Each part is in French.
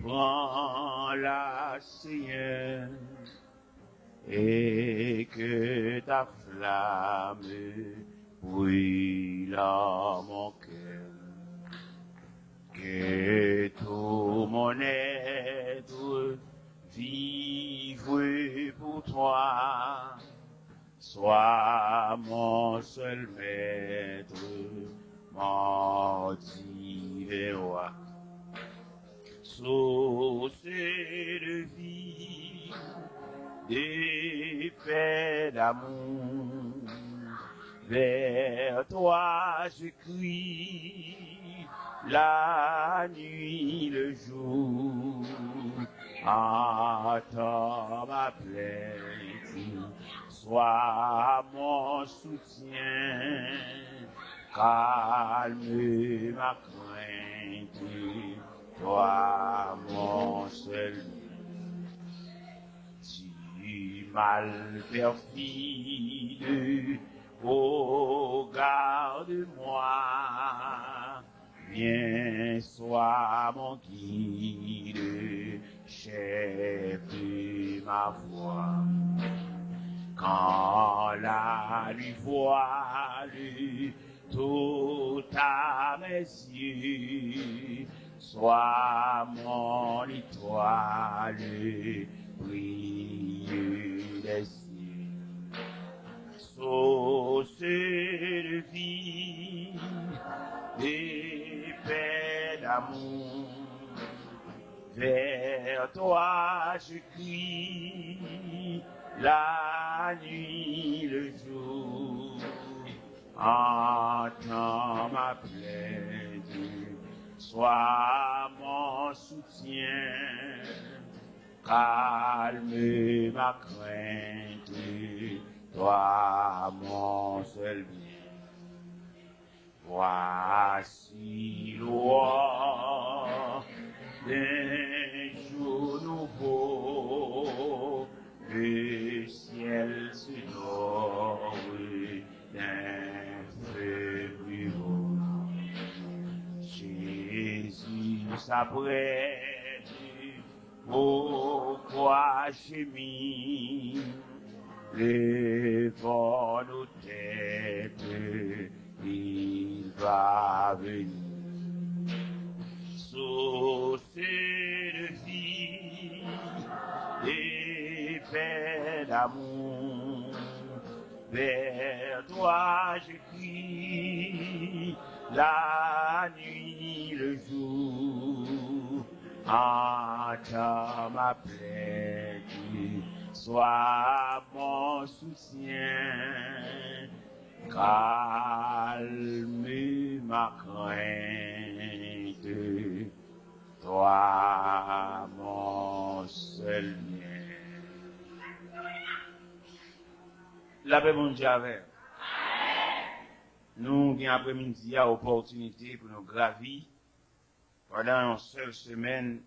Prends-la, Seigneur, et que ta flamme brûle en mon cœur. Que tout mon être vive pour toi, sois mon seul maître, mon divin roi. Source de vie, de paix, d'amour, vers toi je crie, la nuit, le jour, entends ma plainte, sois mon soutien, calme ma crainte, toi mon seul du mal perfide, oh garde-moi, viens sois mon guide, chef de ma voix. Quand la nuit voile tout à mes yeux, sois mon étoile, brille des cieux. Source de vie, de paix, d'amour, vers toi je crie, la nuit, le jour, entends ma plainte, sois mon soutien, calme ma crainte, toi mon seul bien. Voici l'heure d'un jour nouveau, le ciel se dore d'un feu plus haut. Jésus s'apprête, pourquoi gémir, levons nos têtes, il va venir. Source de vie, et paix d'amour, vers toi je crie, la nuit, le jour, entends ma plainte, sois mon soutien, calme ma crainte, toi mon seul bien. La paix mon Dieu avec. Nous, bien après-midi, à opportunité pour nous gravir pendant une seule semaine,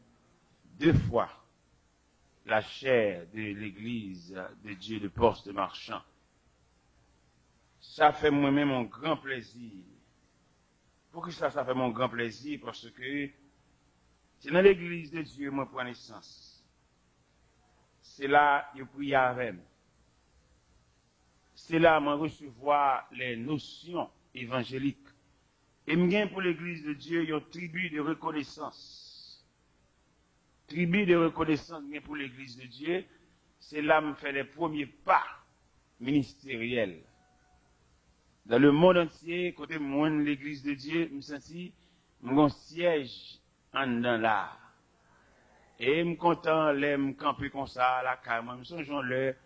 2 fois, la chair de l'église de Dieu de Porte de Marchand. Ça fait moi-même un grand plaisir. Pourquoi ça fait mon grand plaisir? Parce que c'est dans l'église de Dieu que je prends naissance. C'est là que je prie avec moi. C'est là que je recevoir les notions évangéliques. Et je pour l'église de Dieu une tribu de reconnaissance. Tribu de reconnaissance pour l'église de Dieu, c'est là que je fais les premiers pas ministériels. Dans le monde entier, côté moi de l'église de Dieu, je me sens mon siège en dedans là. Et je suis content de me camper comme ça à la caille. Je me sens le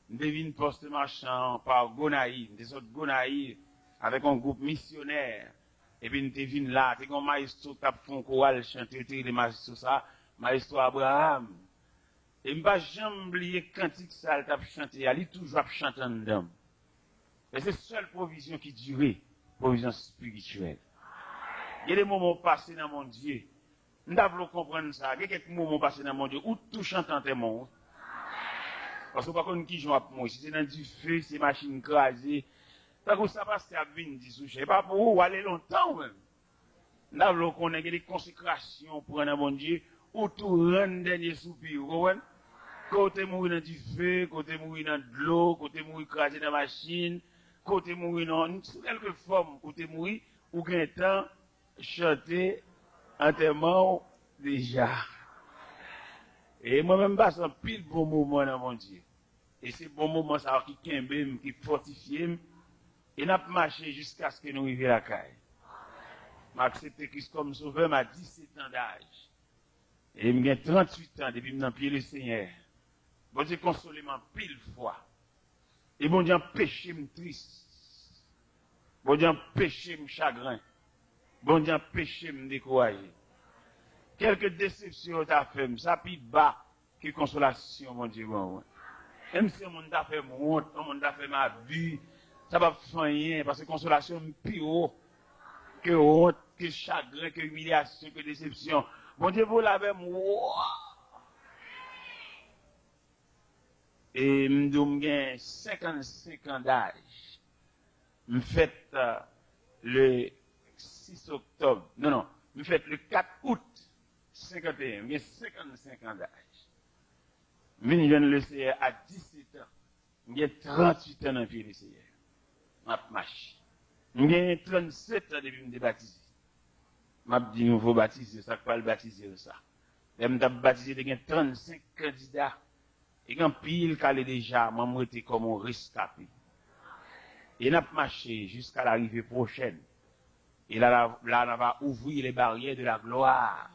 devine Poste Marchand par Gonaïve, des autres Gonaïve, avec un groupe missionnaire. Et puis, nous devine là, tu as un maestro qui a fait un choral chanter, les maestros ça, maestro Abraham. Et je ne vais pas jamais oublier cantique ça, il a chanté, il a toujours chanté en dedans. Et c'est la seule provision qui durait, provision spirituelle. Il y a des moments passés dans mon Dieu. Nous devons comprendre ça. Il y a quelques moments passés dans mon Dieu où tout chante en témoin. Parce que par contre, qui joue à moi, si c'est dans du feu, c'est machine crasée. Parce que ça passe à 20, 10 je ne sais pas pour où aller longtemps même. Nous devons connaître des consécrations pour un bon Dieu ou tout rend dernier soupir, vous comprenez? Côté mourir dans du feu, côté mourir dans de l'eau, côté mourir crasé dans la machine, côté mourir dans quelque forme, côté mourir, ou qu'un temps, chanter, enterrement, déjà. Et moi-même, passe un pile bon moment dans mon Dieu. Et c'est bon moment, ça qui kembe, qui fortifie, et n'a pas marché jusqu'à ce que nous arrivions à la caille. M'a accepté Christ comme sauveur, m'a 17 ans d'âge. Et j'ai 38 ans depuis que je pied le Seigneur. Bon Dieu consolément pile fois. Et bon Dieu empêché me triste. Bon Dieu empêché me chagrin. Bon Dieu empêché me décourager. Quelques déceptions t'as fait, ça plus bas que consolation, mon Dieu. Même si on t'a fait honte, on t'a fait ma vie, ça va faire rien, parce que consolation est plus haut que honte, que chagrin, que humiliation, que déception. Mon Dieu, vous l'avez moi. Et j'ai 55 ans d'âge. Je fête le 6 octobre. Non, je fête le 4 août 51. J'ai 55 ans d'âge. Je viens le Seigneur à 17 ans. J'ai 38 ans dans le pied du Seigneur. Je marche. J'ai 37 ans depuis que je me baptisé. Je dit nouveau baptisé, ça ne pas le baptiser ça. Je me baptisé, j'ai 35 candidats. Et quand pile calé déjà, moi j'étais comme un rescapé. Et n'a marché jusqu'à l'arrivée prochaine. Et là, on va ouvrir les barrières de la gloire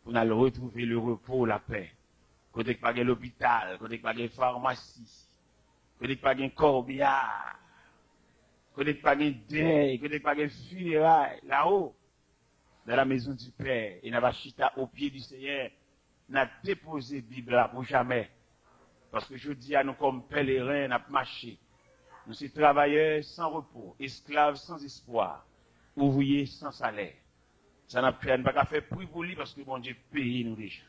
pour nous retrouver le repos, la paix. Côté que pas de l'hôpital, côté que pas de pharmacie, côté que pas de corbillard, côté que pas de deuil, côté que pas de funérailles, là-haut, dans la maison du Père, et n'a pas chita au pied du Seigneur, n'a déposé Bible là pour jamais. Parce que je dis à nous comme pèlerins, n'a marché. Nous sommes travailleurs sans repos, esclaves sans espoir, ouvriers sans salaire. Ça n'a pas fait prix pour lui parce que bon Dieu paye nous déjà.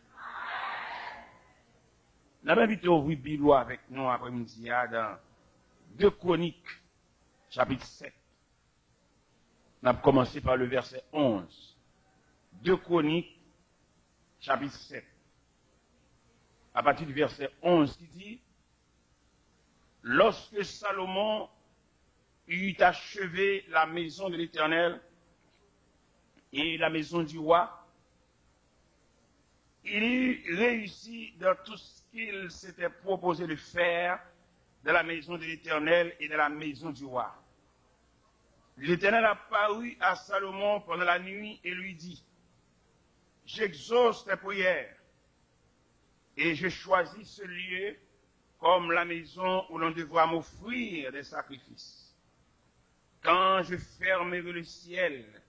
Nous avons invité à ouvrir Bible avec nous après-midi dans 2 Chroniques, chapitre 7. Nous avons commencé par le verset 11. 2 Chroniques, chapitre 7. À partir du verset 11 qui dit, lorsque Salomon eut achevé la maison de l'Éternel et la maison du roi, il eut réussi dans tout ce qu'il s'était proposé de faire dans la maison de l'Éternel et dans la maison du roi. L'Éternel apparut à Salomon pendant la nuit et lui dit, j'exauce tes prières et je choisis ce lieu comme la maison où l'on devra m'offrir des sacrifices. Quand je fermerai le ciel,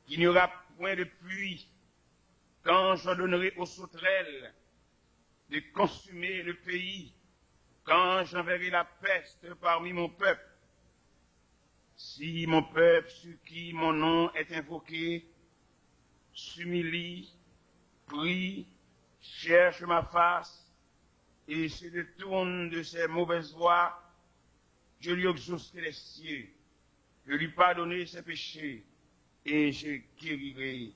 qu'il n'y aura point de pluie, quand j'ordonnerai aux sauterelles de consumer le pays, quand j'enverrai la peste parmi mon peuple, si mon peuple sur qui mon nom est invoqué, s'humilie, prie, cherche ma face, et se détourne de ses mauvaises voies, je lui exaucerai les cieux, je lui pardonnerai ses péchés, et je guérirai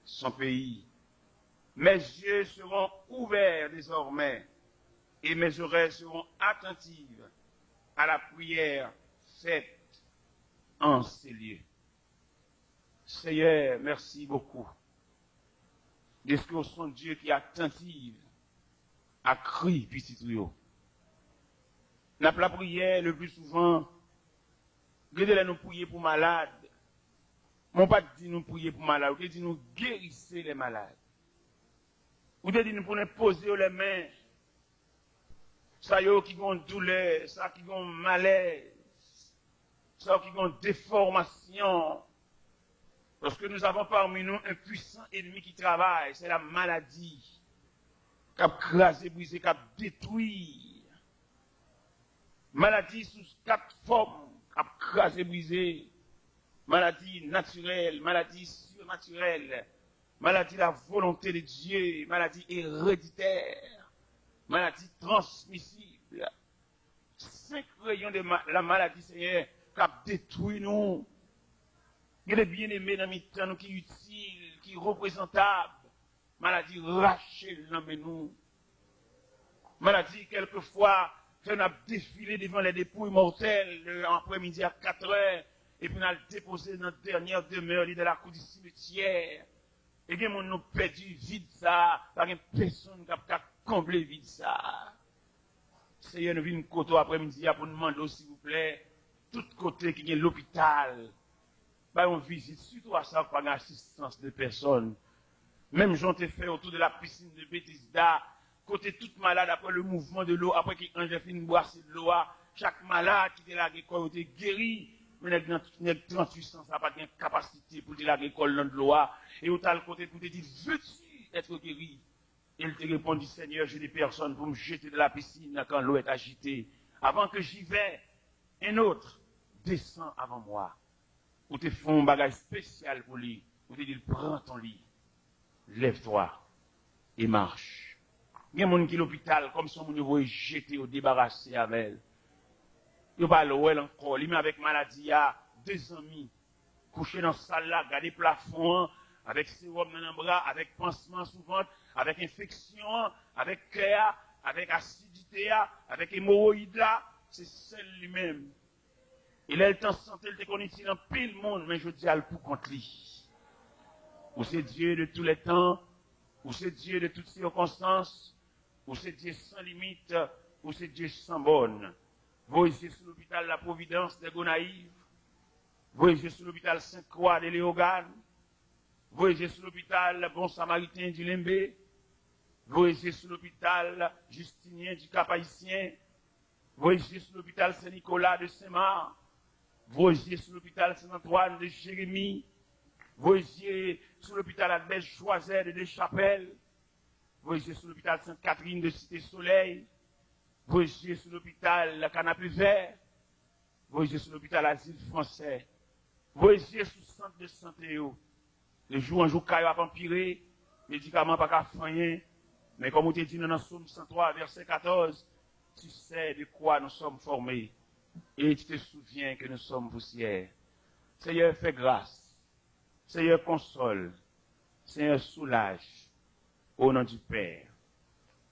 son pays. Mes yeux seront ouverts désormais, et mes oreilles seront attentives à la prière faite en ces lieux. Seigneur, merci beaucoup. De ce que son Dieu qui est attentif à crier petit trio. N'a pas la prière le plus souvent. Regardez nous prier pour malades. Mon pas dit nous prier pour malades, ou dit nous guérissez les malades. Ou dit nous pour nous poser les mains. Ça y est qui ont douleur, ça qui ont malaise, ça qui ont déformation. Parce que nous avons parmi nous un puissant ennemi qui travaille, c'est la maladie. Qui a crasé, brisé, qui a détruit. Maladie sous 4 formes, qui a crasé, brisé. Maladie naturelle, maladie surnaturelle, maladie de la volonté de Dieu, maladie héréditaire, maladie transmissible. 5 rayons de la maladie, Seigneur, qui a détruit nous. Il est bien aimé dans mes temps, qui est utile, qui est représentable. maladie rachée dans nous. Maladie, quelquefois, fait nous défiler devant les dépouilles mortelles après-midi à 4 heures, et puis nous a déposé dans notre dernière demeure de la cour du cimetière. Et bien, nous perdu vide ça, par une personne qui a comblé vide ça. Seigneur, nous venons côté après-midi pour nous demander, s'il vous plaît, tout côté qui est l'hôpital, bah, on visite, surtout à ça, par l'assistance de personnes. Même j'en ai fait autour de la piscine de Bethesda, côté toute malade après le mouvement de l'eau, après qu'il a fini de boire de l'eau, chaque malade qui était là, qui était guéri, mais il 38 ans, ça n'a pas de capacité pour dire la récolte dans l'eau, et au tal côté pour te dire, veux-tu être guéri? Et il te répondit, Seigneur, j'ai des personnes pour me jeter de la piscine quand l'eau est agitée. Avant que j'y vais, un autre descend avant moi. Ou te font un bagage spécial pour lui. Ou te dit, prends ton lit, lève-toi et marche. Il y a des gens qui sont à l'hôpital, comme si on voulait jeter ou débarrasser avec elle. Il n'y a pas l'ouel encore. Il met avec maladie, il y a 2 amis couchés dans la salle là, garder plafond, avec sérum dans le bras, avec pansement sous ventre, avec infection, avec cœur, avec acidité, avec hémorroïde là. C'est celle lui-même. Il a le temps de santé, il te connaît ici dans pile monde, mais je dis à le pour contre lui. Ou c'est Dieu de tous les temps, ou c'est Dieu de toutes circonstances, ou c'est Dieu sans limite, ou c'est Dieu sans borne. Voyez sur l'hôpital La Providence de Gonaïves, voyez sur l'hôpital Sainte-Croix de Léogane, voyez sur l'hôpital Bon Samaritain du Limbe, voyez sur l'hôpital Justinien du Cap-Haïtien, voyez sur l'hôpital Saint-Nicolas de Saint-Marc, voyez sur l'hôpital Saint-Antoine de Jérémie, voyez sur l'hôpital Albert Choiset de Deschapelles, voyez sur l'hôpital Sainte-Catherine de Cité-Soleil, voyez sur l'hôpital Canapé Vert, voyez sur l'hôpital Asile Français, voyez sur le centre de santé. Le jour en jour, il va empirer, médicaments pas qu'à faire, mais comme on te dit dans le Psaume 103, verset 14, tu sais de quoi nous sommes formés et tu te souviens que nous sommes poussière. Seigneur, fais grâce. Seigneur, console. Seigneur, soulage. Au nom du Père,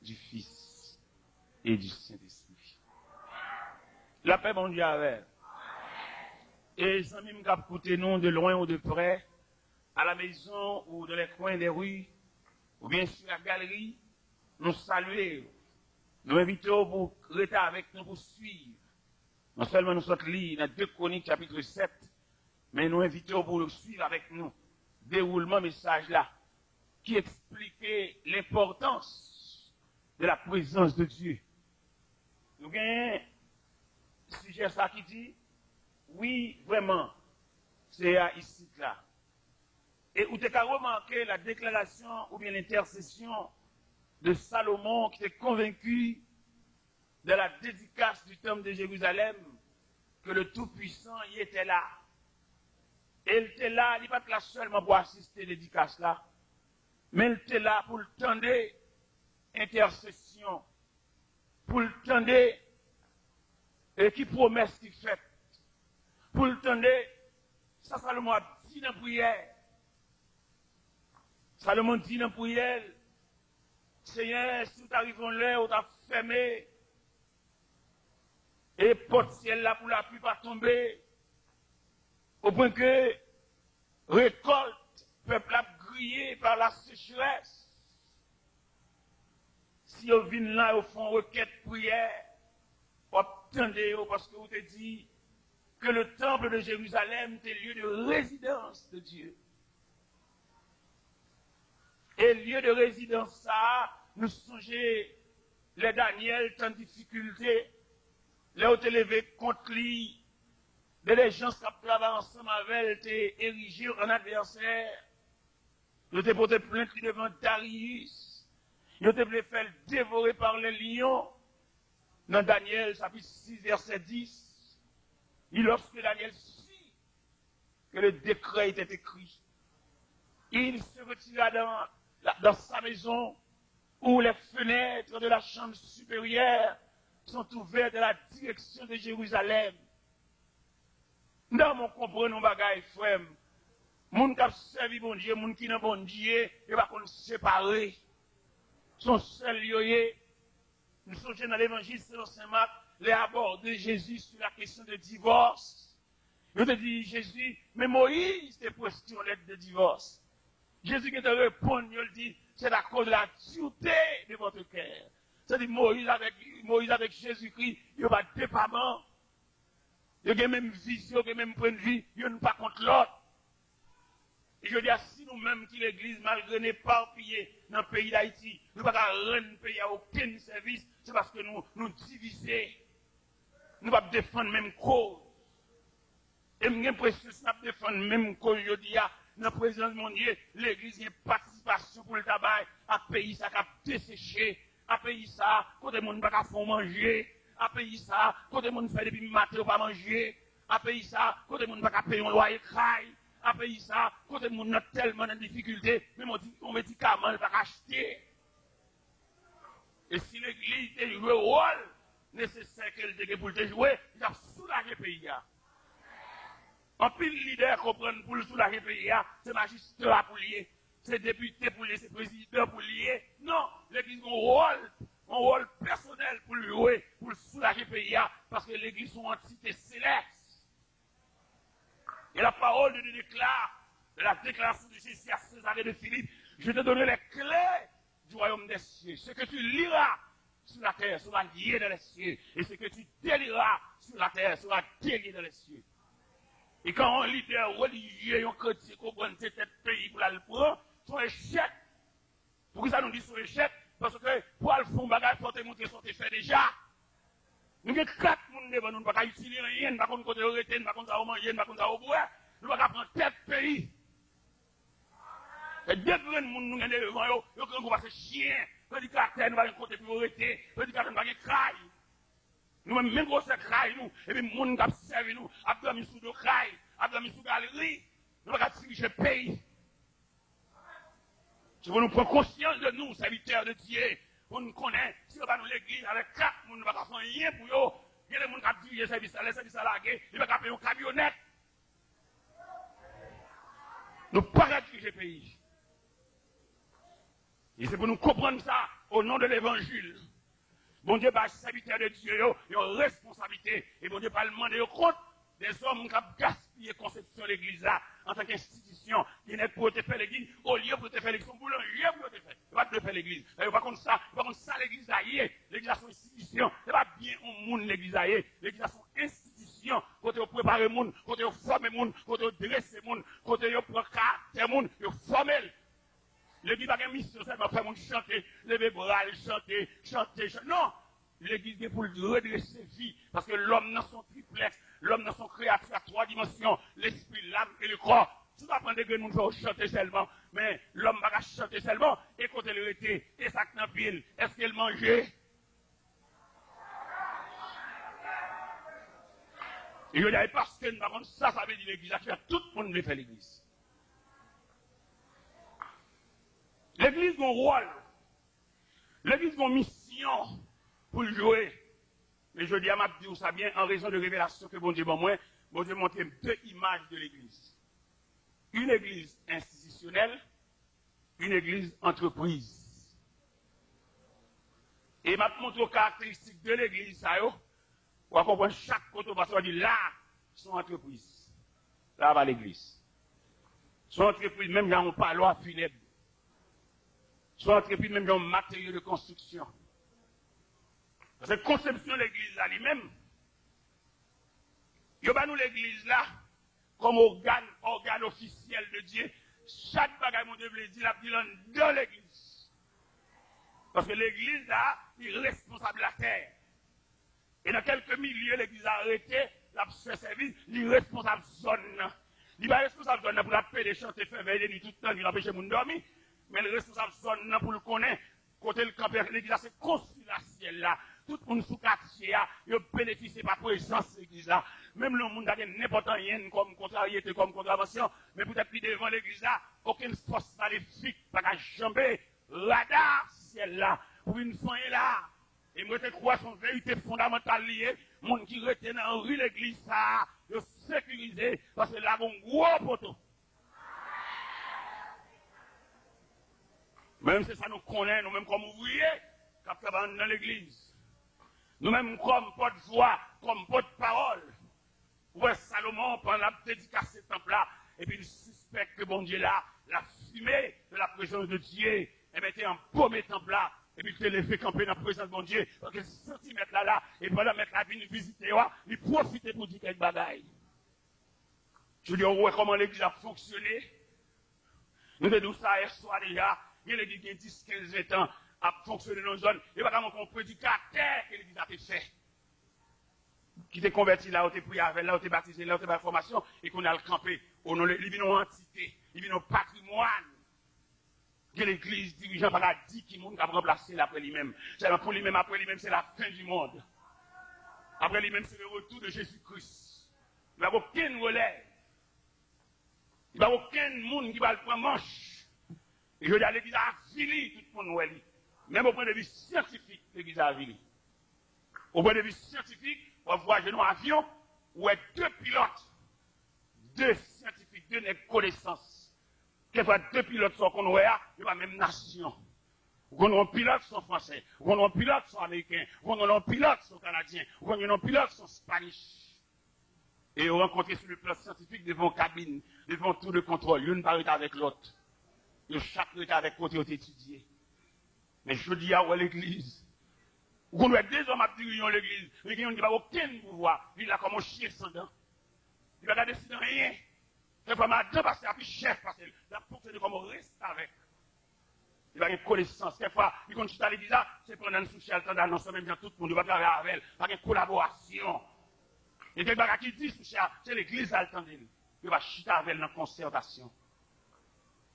du Fils et du Saint-Esprit. La paix, mon Dieu, avec. Et les amis qui écoutent nous de loin ou de près, à la maison ou dans les coins des rues, ou bien sur la galerie, nous saluons. Nous invitons pour rester avec nous, pour suivre. Non seulement nous sommes lits dans 2 Chroniques chapitre 7, mais nous invitons pour suivre avec nous déroulement message là, qui expliquait l'importance de la présence de Dieu. Nous avons un sujet ça qui dit, oui, vraiment, c'est ici là. Et où tu as remarqué la déclaration ou bien l'intercession de Salomon qui était convaincu de la dédicace du temple de Jérusalem, que le Tout-Puissant y était là. Et il était là, il n'est pas là seulement pour assister à la dédicace là, mais il était là pour le tendre intercession, pour le tendre et qui promesse qu'il fait, pour le tendre, ça Salomon a dit dans la prière. Salomon dit dans la prière, Seigneur, si nous arrivons là, on t'a fermé, et porte ciel là pour la pluie pas tomber, au point que récolte, peuple a grillé par la sécheresse. Si on vient là, au fond, requête, prière, attendez, parce que vous te dit que le temple de Jérusalem était lieu de résidence de Dieu. Et lieu de résidence, ça, nous songeons, les Daniel, tant de difficultés, les ont élevés contre lui, les gens qui travaillent ensemble avec elle étaient érigés en adversaire. Ils ont porté plainte devant Darius. Ils ont été fait dévorer par les lions. Dans Daniel, chapitre 6, verset 10, et lorsque Daniel sut que le décret était écrit, il se retira dans sa maison où les fenêtres de la chambre supérieure sont ouvertes dans la direction de Jérusalem. Dans mon comprenons bagaille, frère, Moun qui a servi bon Dieu, moun qui n'a bon Dieu, et pas qu'on séparé. Son seul yoye. Nous sommes dans l'évangile selon Saint Marc, les aborder Jésus sur la question de divorce. Je te dis, Jésus, mais Moïse te question l'aide de divorce. Jésus qui te répond, il dit, c'est à cause de la dureté de votre cœur. C'est-à-dire, Moïse avec Jésus-Christ, il n'y a pas de dépendant. Il y a même vision, il y a même point de vue, il n'y a pas contre l'autre. Et je dis, si nous-mêmes qui l'église, malgré n'éparpillée dans le pays d'Haïti, nous ne pouvons pas rendre le pays à aucun service, c'est parce que nous divisons. Nous ne pouvons pas défendre la même cause. Et j'ai l'impression que nous ne défendre la même cause, je dis, dans la présence de mon Dieu, l'église a une participation pour le tabac, à pays ça qui a desséché, à pays ça, côté monde pas faire manger, à pays ça, côté monde fait depuis matin pas manger, à pays ça, côté monde pas payer un loyer craille. À pays ça, côté moun a tellement de difficultés, même on médicament ne pas acheter. Et si l'église a joué le rôle nécessaire qu'elle ait pour le jouer, il a soulagé le pays. En pile leader comprendre pour le soulager le pays, c'est magistrat pour lier, c'est député pour lier, c'est président pour lier. Non, l'église a un rôle personnel pour le jouer, pour le soulager le pays, parce que l'église est une entité céleste. Et la parole de Dieu déclare, de la déclaration de Jésus à Césarée de Philippe, je te donnerai les clés du royaume des cieux. Ce que tu liras sur la terre sera lié dans les cieux. Et ce que tu délieras sur la terre sera délié dans les cieux. Et quand un leader religieux, un chrétien, comprend cet pays pour le prendre, son échec. Pourquoi ça nous dit son échec? Parce que pour le fond bagage, il faut te montrer son fait déjà. Nous avons 4 personnes devant nous, nous ne pouvons pas utiliser rien, nous ne pouvons pas arrêter, nous ne pouvons pas manger, nous ne pouvons pas boire, nous ne pouvons pas prendre tête pays. Et dès que nous avons devant eux, nous avons passer chien, prédicateur, nous avons côté pour arrêter, prédicateur, nous avons craille. Nous avons même gros craille, nous, et puis nous avons servi nous, abdomen sous de craille, abdomen sous galerie, nous ne pouvons pas diriger le pays. Je veux nous prendre conscience de nous, serviteurs de Dieu. On nous connaît, si on va nous l'église avec 4, on ne va pas faire rien pour eux. Il y a des gens qui ont dit, les services à la guerre, ils ne vont pas payer une camionnette. Nous ne pouvons pas diriger le pays. Et c'est pour nous comprendre ça au nom de l'évangile. Bon Dieu, les serviteurs de Dieu, ils ont une responsabilité. Et bon Dieu, pas demander compte des hommes qui ont gaspillé la conception de l'église là, en tant qu'institution, qui n'est pour te faire l'église, au lieu pour te faire l'église, son boulanger pour te faire. Il va te faire l'église. Par contre, ça, l'église là, l'église c'est une institution. C'est pas bien au monde l'église là, l'église c'est une institution. Côté vous préparez le monde, côté vous formez le monde, côté vous dressez le monde, côté vous prenez caractère le monde, vous formez. L'église n'a pas une mission, c'est pas faire mon chanter, lever bras, chanter. Non! L'église est pour redresser vie, parce que l'homme dans son triplex, l'homme dans son créature à 3 dimensions, l'esprit, l'âme et le corps. Tout apprend des gens nous chanter seulement, mais l'homme va chanter seulement, et quand elle était, et ça n'a pile, est-ce qu'elle mangeait? Et je dis, parce que ça veut dire l'église, tout le monde veut faire l'église. L'église a un rôle, l'église a une mission pour le jouer. Mais je dis à ma dire ça bien en raison de révélation que bon Dieu montre 2 images de l'église. Une église institutionnelle, une église entreprise. Et m'a montré les caractéristiques de l'église, ça yo. On va comprendre chaque côté, parce qu'on dit là, son entreprise. Là va l'église. Son entreprise, même dans un parloir funèbre. Son entreprise, même dans un matériau de construction. Parce que la conception de l'église là, lui-même, il y a nous l'église là, comme organe officiel de Dieu. Chaque bagage, mon Dieu, veut dire, la dit dans l'église. Parce que l'église là, il est responsable de la terre. Et dans quelques milieux, l'église a arrêté, la fait service, il est responsable de zone. Il n'est pas responsable de zone pour l'appeler, chanter, faire veiller, tout le temps, il empêche les gens de dormir. Mais le responsable de zone pour le connaître, côté le camp, l'église là, c'est construit la ciel là. Tout le monde sous quartier, il bénéficie par présence de l'église là. Même le monde a n'importe rien comme contrariété, comme contravention, mais peut-être plus devant l'église là, aucune force maléfique, pas qu'à jamber, radar, ciel là, pour une fin là. Et moi, je crois son vérité fondamentale liée, monde qui retient dans rue l'église ça, de sécuriser, parce que là, on gros poteau. Même si ça nous connaît, nous-mêmes comme ouvriers, qui travaillons dans l'église. Nous-mêmes comme porte-voix, comme porte-parole. Ouais, Salomon, pendant la dédicace de ce temple-là, et puis il suspecte que bon Dieu là, la fumée de la présence de Dieu, elle mettait un paumé temple-là, et puis il fait camper dans la présence de bon Dieu, donc il sortit mettre là, et pendant mettre la vie visiter, il profitait pour dire quelques bagailles. Je dis, ouais, comment l'église a fonctionné. Nous avons dit ça hier soir déjà, il y a l'église qui a 10, 15, 20 ans, a fonctionné dans une zone, et pas comme un prédicateur que l'église a fait. Qui t'est converti là, où t'es prié avec, là, où t'es baptisé, là, où t'es dans la formation, et qu'on a le campé. Il vient en entité, il vient en patrimoine. Que l'église dirigeant par la dit qui monde a remplacé après lui-même. C'est pour lui-même, après lui-même, c'est la fin du monde. Après lui-même, c'est le retour de Jésus-Christ. Il n'y a aucun relais. Il n'y a aucun monde qui va le prendre manche. Et je dis à l'église a avili tout le monde. Même au point de vue scientifique, l'église a avili. Au point de vue scientifique, on voit un avion où il y a deux pilotes, deux scientifiques, deux connaissances. Quelquefois, deux pilotes sont qu'on voit, il y a la même nation. On a un pilote sont français, on a un pilote sont américains, on a un pilote sont canadiens, on a un pilote sont spanish. Et on rencontre sur le plan scientifique devant cabine, devant tout le contrôle, l'une parle avec l'autre. Chaque est avec côté étudié. Mais je dis à l'église, on doit deux hommes à diriger l'église, mais qui n'ont pas aucun pouvoir. Il a comme un chien sans dents. Il va pas décider rien. C'est vraiment madame parce qu'il a plus chef, parce qu'il a fonctionné comme on reste avec. Il va avoir une connaissance. Quelquefois, il continue à l'église, c'est prendre un souci à le temps d'annoncer, même tout le monde, il va travailler avec elle, avec une collaboration. Et quelqu'un qui dit souci, c'est l'église à le temps d'elle. Il va chuter avec elle dans la concertation.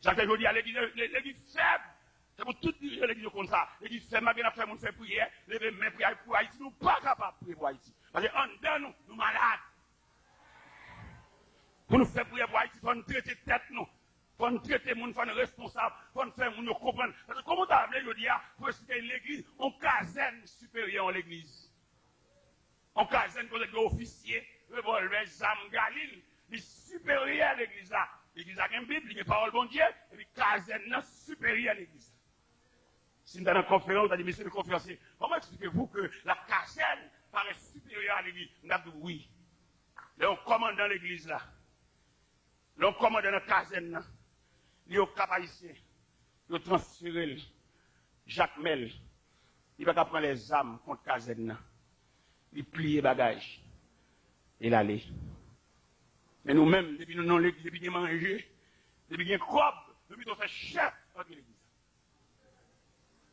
Chaque jour, je dis à l'église faible. C'est pour tout dire l'église comme ça. L'église fait ma bien à faire, on fait prière, lever mes prières pour Haïti. Nous ne sommes pas capables de prier pour Haïti. Parce qu'en dedans, nous malades. Pour nous faire prier pour Haïti, il faut nous traiter tête, nous. Il faut nous traiter, il faut nous responsables, il faut nous faire, nous comprendre. Parce que comment tu as appelé, je dis, pour citer l'église, on caserne supérieure à l'église. On caserne pour les officiers, revolver, zam, galil, les supérieurs à l'église là. L'église a une Bible, il y a une parole bon Dieu, et puis caserne supérieure à l'église. Si nous avons une conférence, on a dit, monsieur le conférencier, comment expliquez-vous que la caserne paraît supérieure à l'église? On a dit oui. Là, on commande dans l'église là. Là, on commande dans la caserne là. Il y a capacité. Il y a transféré. Jacques Mel. Il va prendre les armes contre la caserne là. Il plie les bagages. Et l'aller. Mais nous-mêmes, depuis nous non l'église, depuis nous manger, depuis nous crobe, depuis nous fait chef dans l'église.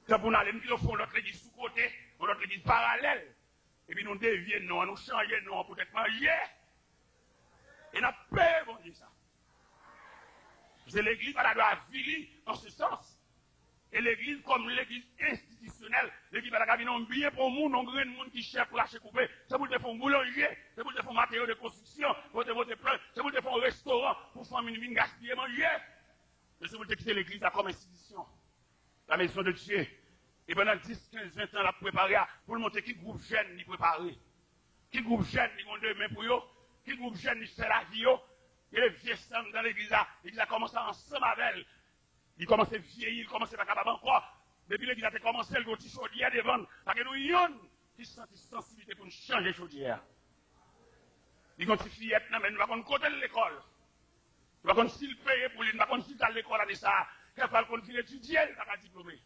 C'est pour nous aller, nous faisons notre église sous-côté, notre église parallèle. Et puis nous dévions, nous changeons, pour être manger. Et nous payons, bon Dieu, ça. C'est l'église, elle doit virer en ce sens. Et l'église, comme l'église institutionnelle, l'église, elle a un bien pour nous, non grand monde qui cherche pour lâcher couper. C'est pour te faire un boulanger, c'est pour te faire un matériau de construction, pour te faire plein, c'est pour te faire un restaurant, pour faire une gaspiller manger. Et c'est pour te quitter l'église comme institution. La maison de Dieu. Et pendant 10, 15, 20 ans, elle a préparé pour le montrer qui groupe jeune il préparé. Qui groupe jeune il ont deux mains pour eux. Qui groupe jeune il fait la vie. Et les vieux femmes dans l'église a commencé ensemble avec elle. Il commence à vieillir, il commence à pas capable encore. Depuis l'église a commencé, le petit chaudière devant. Parce que nous y qui sentent sensibilité pour nous changer chaudière. Il continue fillette, mais nous ne pouvons pas côté de l'école. Nous ne pouvons pas s'il paye pour lui, nous ne pouvons pas à l'école à ça. Qu'elle va continuer à étudier, elle va diplômer.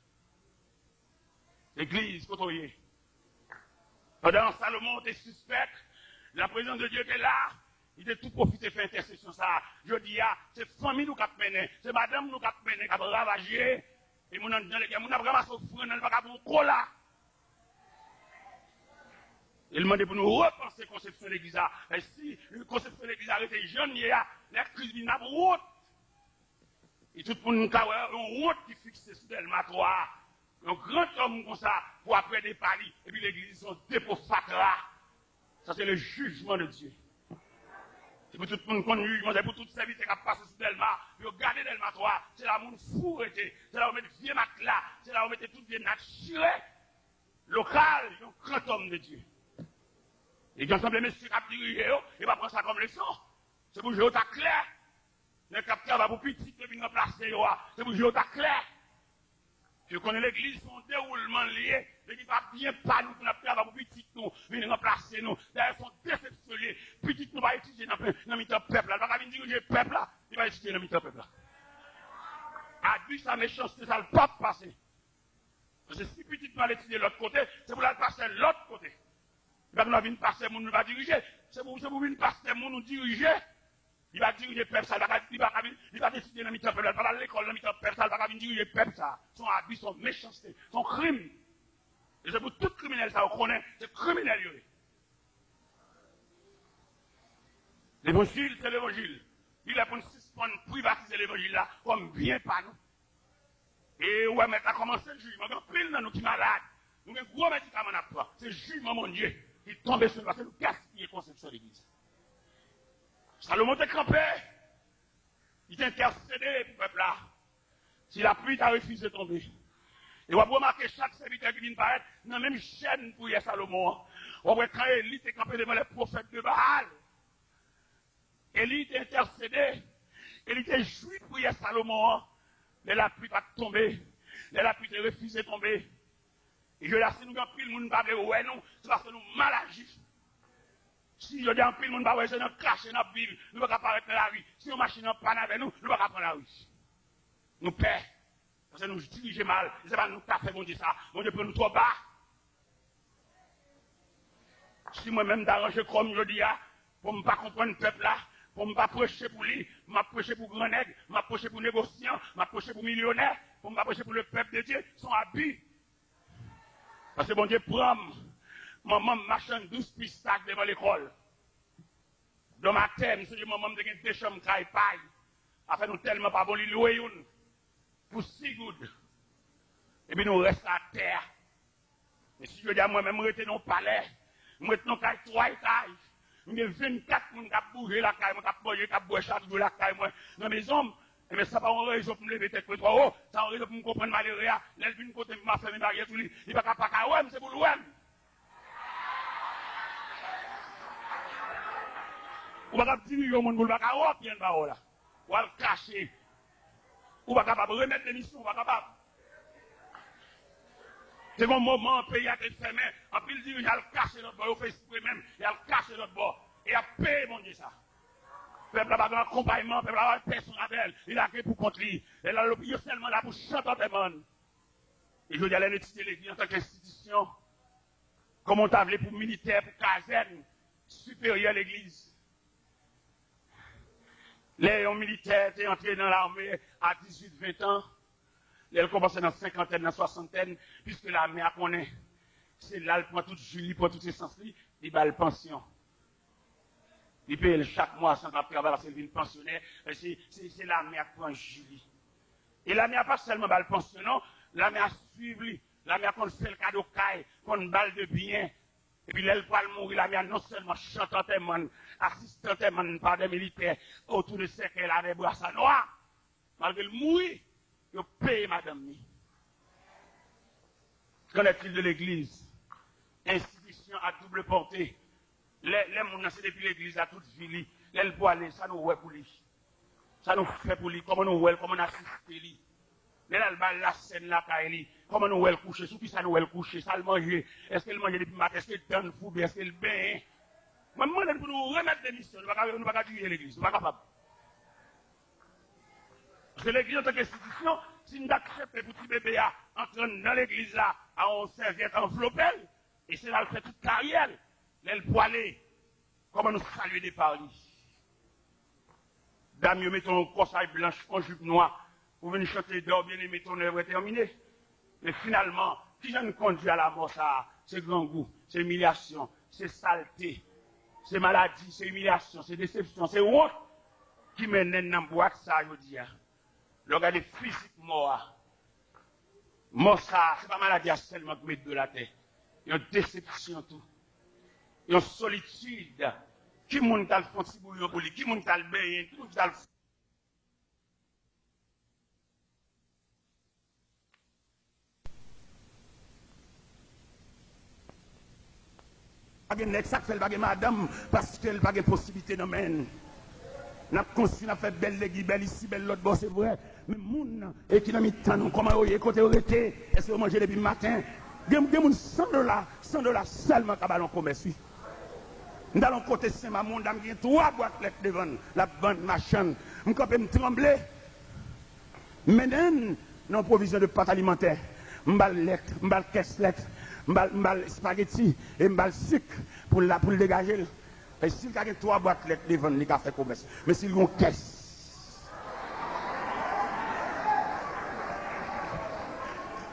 L'église, côtoyée. Pendant Salomon était suspect, la présence de Dieu était là. Il a tout profité de faire intercession ça. Je dis, c'est famille nous qui a mené, c'est madame nous qui a mené, qui a ravagé. Et mon dans les gars, mon a ramassé au front, elle va pas pour cola. Il demandait pour nous repenser la conception de l'église. Et si la conception de l'église était jeune, la crise n'a pas route. Et tout le monde a une route qui fixe sur Delmatoire. Un grand homme comme ça, pour après des paris. Et puis l'église, son dépôt fatras. Ça, c'est le jugement de Dieu. C'est pour tout le monde qu'on juge, c'est pour tout service qui a passé sur Delma. Puis regardez Delma 3, c'est là où on fourre, c'est là où on met des vieux matelas, c'est là où on met toutes les naturelles locales, un grand homme de Dieu. Et quand ensemble, messieurs qui ont dirigé, il va prendre ça comme leçon. C'est pour jouer au tas clair. Le capteur va pour petit, il va remplacer, c'est pour jouer au tas clair. Je connais l'église, son déroulement lié, mais il va bien pas nous pour faire pour petit nous, venir remplacer nous. D'ailleurs, son déception lié, petit nous va étudier dans le peuple là. Il va venir diriger le peuple là, il va étudier dans le peuple là. Abus sa méchanceté, ça ne peut pas passer. Parce que si petit nous va étudier de l'autre côté, c'est pour la passer de l'autre côté. Il va venir passer, nous va diriger. C'est pour venir passer, nous diriger. Il va diriger le peuple, il va décider dans le peuple, il va à l'école, dans le peuple, il va diriger le peuple, son abus, son méchanceté, son crime. Et c'est pour tout criminel, ça, on connaît, c'est criminel. L'évangile, c'est l'évangile. Il est pour nous suspendre, privatiser l'évangile là, comme bien pas nous. Et ouais, mais ça a commencé le jugement, il y a pile dans nous qui malades. Nous avons un gros médicament à toi. C'est le jugement, mon Dieu, qui tombe sur nous, parce que nous gaspillons conception de l'église. Salomon était campé. Il t'a intercédé pour le peuple là. Si la pluie t'a refusé de tomber. Et on va remarquer chaque serviteur qui vient paraître dans la même chaîne pour y Salomon. On va quand Élie était campé devant les prophètes de Baal. Élie était intercédé. Élie était joui pour y Salomon. Mais la pluie t'a tombé. Mais la pluie t'a refusé de tomber. Et je l'ai dit, nous avons pris le monde pas de ouais, non. C'est parce que nous mal agissons. Si je dis en pile, nous ne pouvons pas cracher dans la Bible, nous ne pouvons pas apparaître dans la rue. Si on machine en panne avec nous, nous ne pouvons pas prendre la rue. Nous perdons. Parce que nous dirigeons mal. Ce n'est pas nous qui avons fait, mon Dieu, ça. Mon Dieu, pour nous trop bas. Si moi-même d'arranger comme je dis, pour ne pas comprendre le peuple là, pour ne pas prêcher pour lui, je prêcher pour grand nègre, je prêcher pour négociant, je prêcher pour millionnaire, pour ne pas prêcher pour le peuple de Dieu, son habit. Parce que mon Dieu prend. Maman marchande 12 pistaches devant l'école. Dans ma terre, je dis, maman, je des chambres qui paille. Afin nous tellement pas bon, louer une. Pour si good. Et puis nous restons à terre. Mais si je dis à moi-même, je reste dans le palais. Je reste dans le 3 étages. Il y a 24 personnes qui ont bougé la caille, qui ont bougé, qui ont bougé chaque jour la caille. Dans mes hommes, mais ça n'a pas une raison pour me lever tête pour toi. Oh, ça a une raison pour me comprendre malheureux. L'elle vient côté de ma famille, mariée, tout lui. Il va pas qu'à ouais, c'est pour l'ouem. Ou pas capable de dire au monde pour le bac à haut, bien là. Ou à le cacher. Ou pas capable de remettre l'émission, ou pas capable. C'est mon moment, le pays a été fermé. En plus, il y a le cacher notre bord, il fait exprès même, il y a le cacher notre bord. Et il a payé, mon Dieu, ça. Le peuple a un accompagnement, le peuple a personne avec elle. Il a créé pour contre lui. Elle a l'opinion seulement là pour chanter des monde. Et je dis à l'étudier l'église en tant qu'institution. Comme on t'a appelé pour militaire, pour caserne, supérieur à l'église. Les militaires étaient entrés dans l'armée à 18-20 ans. Ils commençaient dans la cinquantaine, dans la soixantaine, puisque l'armée a connaît. C'est là, il prend toute Julie, pour toute essence, il va le pension. Il paye chaque mois sans travail parce qu'il vient pensionnaire. C'est l'armée qui prend Julie. Et l'armée n'a pas seulement le pension, l'armée a suivi, l'armée a fait le cadeau caille, qu'on balle de bien. Et puis, elle va mourir, la mienne, non seulement chantant témoin, assistant témoin par des militaires, autour de ce qu'elle a des brassards noirs. Malgré le mourir, il paye madame. Qu'en est-il de l'église? Institution à double portée. Les gens, c'est depuis l'église à toute vie, les pour aller, ça nous ouais pour lui. Ça nous fait pour lui, comment nous ouais, comment on assiste lui. Les gens, la scène là, comment nous le coucher, sous qui ça nous le coucher, ça le manger, est-ce qu'elle mange depuis matin, est-ce qu'elle donne fou, est-ce qu'elle bain. Moi, je demande pour nous remettre des missions, nous ne pouvons pas diriger l'église, nous ne sommes pas capables. Parce que l'église en tant qu'institution, si nous acceptons les petits bébés à entrer dans l'église là, à une serviette enveloppée, et c'est là le fait toute carrière, elle pour aller, comment nous saluer des paris. Dame, nous mettons une corsaille blanche en jupe noire, pour venir chanter d'or, bien aimé, ton œuvre est terminée. Mais finalement, qui j'en conduit à la mort, ça, c'est grand goût, c'est humiliation, c'est saleté, c'est maladie, c'est humiliation, c'est déception, c'est honte qui mène dans le bois, ça, je dis. Le regard physique mort. Mort, ça, c'est pas maladie seulement qui met de la terre. Il y a une déception, tout. Il y a une solitude. Qui moun t'a le fond si bouillon pour lui, qui moun t'a le bain, qui moun t'a le pas de ça fait le madame parce qu'elle n'a pas de possibilité de men. Nous avons construit, nous avons fait belle l'église, belle ici, belle l'autre bord, c'est vrai. Mais moun, et qui n'a mis tant, comment vous avez côté arrêté, est-ce que vous mangez depuis le matin? Vous avez 100 $, seulement qu'à ballon commerce. Nous allons côté Saint-Mamoun, nous avons 3 boîtes devant la bande machin. Nous avons me trembler. Maintenant, nous avons provision de pâte alimentaire. Nous avons caisse lettre, nous avons spaghetti et nous avons sucre pour le dégager. Et s'il y a 3 boîtes devant les cafés commerce, mais s'il y a une caisse.